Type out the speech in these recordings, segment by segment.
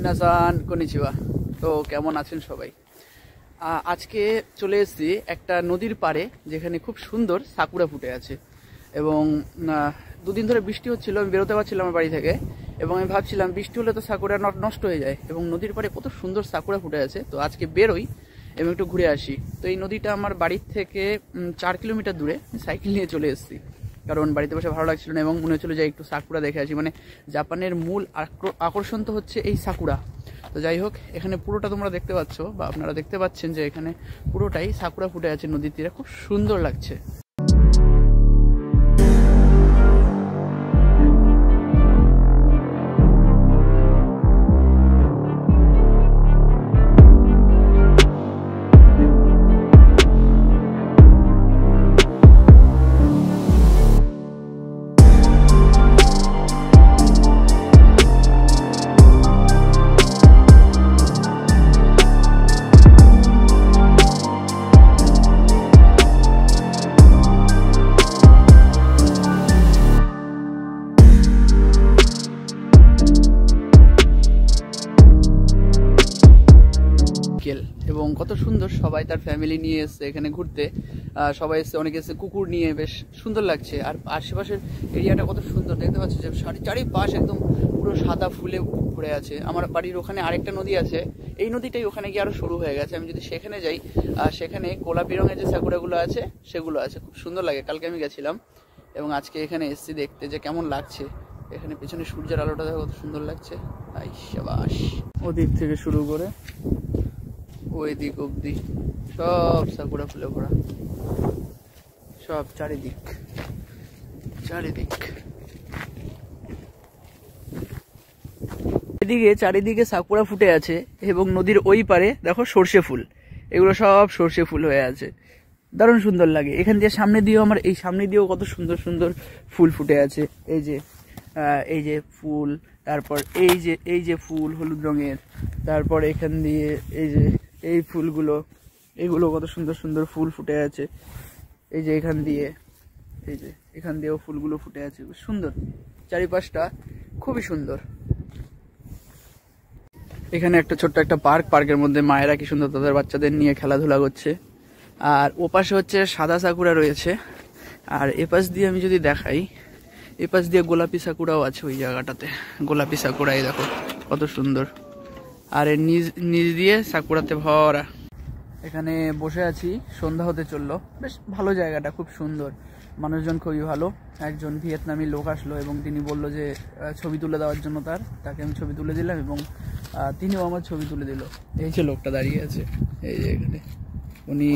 মিনাসান কনিচিওয়া। তো কেমন আছেন সবাই? আজকে চলে এসেছি একটা নদীর পাড়ে যেখানে খুব সুন্দর সাকুরা ফুটে আছে এবং দুদিন ধরে বৃষ্টি হচ্ছিল, আমি বেরোতে পারছিলাম আমার বাড়ি থেকে এবং আমি ভাবছিলাম বৃষ্টি হলে তো সাকুরা নষ্ট হয়ে যায় এবং নদীর পাড়ে কত সুন্দর সাকুরা ফুটে আছে। তো আজকে বেরোই এবং একটু ঘুরে আসি। তো এই নদীটা আমার বাড়ির থেকে 4 কিলোমিটার দূরে, সাইকেল নিয়ে চলে এসেছি কারণ বাড়িতে বসে ভালো লাগছিল না এবং মনে হচ্ছিল যে একটু সাকুরা দেখে আসি। মানে জাপানের মূল আকর্ষণ তো হচ্ছে এই সাকুরা। তো যাই হোক, এখানে পুরোটা তোমরা দেখতে পাচ্ছ বা আপনারা দেখতে পাচ্ছেন যে এখানে পুরোটাই সাকুরা ফুটে আছে নদীর তীরে, খুব সুন্দর লাগছে। এবং কত সুন্দর, সবাই তার ফ্যামিলি নিয়ে এসছে এখানে ঘুরতে, সবাই এসছে, অনেকে এসছে কুকুর নিয়ে, বেশ সুন্দর লাগছে। আর আশেপাশের এরিয়াটা কত সুন্দর দেখতে পাচ্ছি যে চারিপাশ একদম পুরো সাদা ফুলে ভরে আছে। আমার বাড়ির ওখানে আরেকটা নদী আছে, এই নদীটাই ওখানে গিয়ে আরো শুরু হয়ে গেছে। আমি যদি সেখানে যাই, সেখানে গোলাপি রঙের যে সাকুরাগুলো আছে সেগুলো আছে, খুব সুন্দর লাগে। কালকে আমি গেছিলাম এবং আজকে এখানে এসছি দেখতে যে কেমন লাগছে। এখানে পেছনে সূর্যের আলোটা দেখো কত সুন্দর লাগছে। আই শাবাশ, ওদিক থেকে শুরু করে ওই দিক অব্দি সব সাকুরা ফুলে ভরা, সব চারিদিক এদিকে চারিদিকে সাকুরা ফুটে আছে এবং নদীর ওই পারে দেখো সর্ষে ফুল, এগুলো সব সর্ষে ফুল হয়ে আছে, দারুণ সুন্দর লাগে। এখান দিয়ে সামনে দিয়েও, আমার এই সামনে দিয়েও কত সুন্দর সুন্দর ফুল ফুটে আছে। এই যে ফুল, তারপর এই যে ফুল হলুদ রঙের, তারপর এখান দিয়ে এই ফুলগুলো, এগুলো কত সুন্দর সুন্দর ফুল ফুটে আছে। এই যে এখান দিয়েও ফুলগুলো ফুটে আছে, সুন্দর। চারিপাশটা খুবই সুন্দর। এখানে একটা ছোট্ট একটা পার্কের মধ্যে মায়েরা কি সুন্দর তাদের বাচ্চাদের নিয়ে খেলাধুলা করছে। আর ওপাশে হচ্ছে সাদা সাকুরা রয়েছে, আর এপাশ দিয়ে আমি যদি দেখাই, এপাশ দিয়ে গোলাপি সাকুরাও আছে ওই জায়গাটাতে। গোলাপি সাকুরাই দেখো কত সুন্দর, আর এর নিচ দিয়ে সাকুরাতে ভরা। এখানে বসে আছি, সন্ধ্যা হতে চললো, বেশ ভালো জায়গাটা, খুব সুন্দর, মানুষজন খুবই ভালো। একজন ভিয়েতনামি লোক আসলো এবং তিনি বললো যে ছবি তুলে দেওয়ার জন্য, তাকে আমি ছবি তুলে দিলাম এবং তিনিও আমার ছবি তুলে দিল। এই যে লোকটা দাঁড়িয়ে আছে, এই যে এখানে, উনি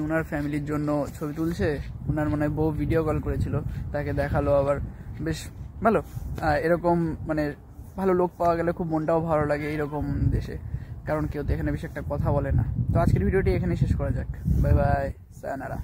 ওনার ফ্যামিলির জন্য ছবি তুলছে। ওনার মনে হয় বউ ভিডিও কল করেছিল, তাকে দেখালো, আবার বেশ ভালো। এরকম মানে ভালো লোক পাওয়া গেলে খুব মনটাও ভালো লাগে এইরকম দেশে, কারণ কেউ তো এখানে বেশি একটা কথা বলে না। তো আজকের ভিডিওটি এখানে শেষ করা যাক। Bye bye, সায়োনারা।